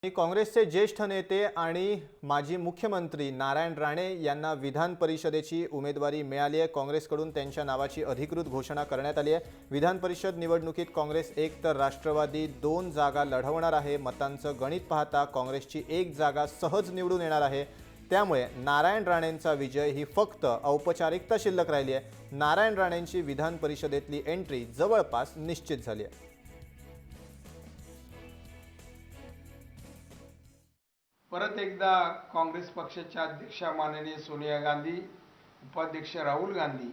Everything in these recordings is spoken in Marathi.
काँग्रेसचे ज्येष्ठ नेते आणि माजी मुख्यमंत्री नारायण राणे यांना विधान परिषदेची उमेदवारी मिळाली आहे। काँग्रेसकडून त्यांच्या नावाची अधिकृत घोषणा करण्यात आली आहे। विधान परिषद निवडणुकीत काँग्रेस एक तर राष्ट्रवादी 2 जागा लढवणार आहे। मतांचं गणित पाहता काँग्रेसची 1 जागा सहज निवडून येणार आहे। त्यामुळे नारायण राणेंचा विजय ही फक्त औपचारिकता शिल्लक राहिली आहे। नारायण राणेंची विधान परिषदेतली एंट्री जवळपास निश्चित झाली आहे। परत एकदा काँग्रेस पक्षाच्या अध्यक्षा माननीय सोनिया गांधी, उपाध्यक्ष राहुल गांधी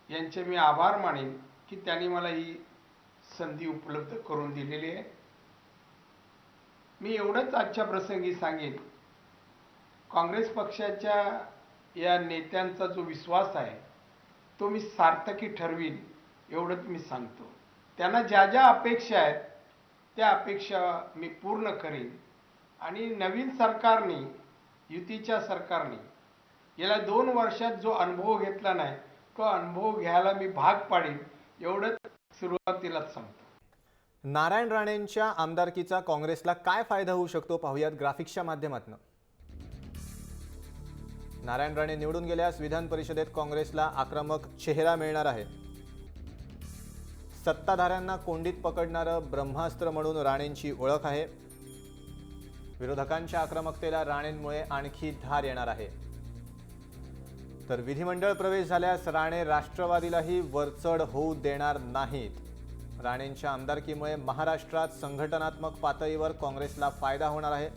यांचे मी आभार मानेन की त्यांनी मला ही संधी उपलब्ध करून दिलेली आहे। मी एवढंच आजच्या प्रसंगी सांगेन, काँग्रेस पक्षाच्या या नेत्यांचा जो विश्वास आहे तो मी सार्थकी ठरवीन एवढंच मी सांगतो। त्यांना ज्या ज्या अपेक्षा आहेत त्या अपेक्षा मी पूर्ण करीन आणि नवीन सरकारने, युतीच्या सरकारने गेल्या 2 वर्षात जो अनुभव घेतला नाही तो अनुभव घ्यायला मी भाग पाडीन एवढंच सुरुवातीलाच सांगतो। नारायण राणेंच्या आमदारकीचा काँग्रेसला काय फायदा होऊ शकतो पाहूयात ग्राफिक्सच्या माध्यमातून। नारायण राणे निवडून गेल्यास विधान परिषदेत काँग्रेसला आक्रमक चेहरा मिळणार आहे। सत्ताधाऱ्यांना कोंडीत पकडणारं ब्रह्मास्त्र म्हणून राणेंची ओळख आहे। विरोधकांच्या आक्रमकतेला राणेंमुळे आणखी धार येणार आहे। तर विधिमंडळ प्रवेश झाल्यास राणे राष्ट्रवादीलाही वरचढ होऊ देणार नाहीत। राणेंच्या आमदारकीमुळे महाराष्ट्रात संघटनात्मक पातळीवर काँग्रेसला फायदा होणार आहे।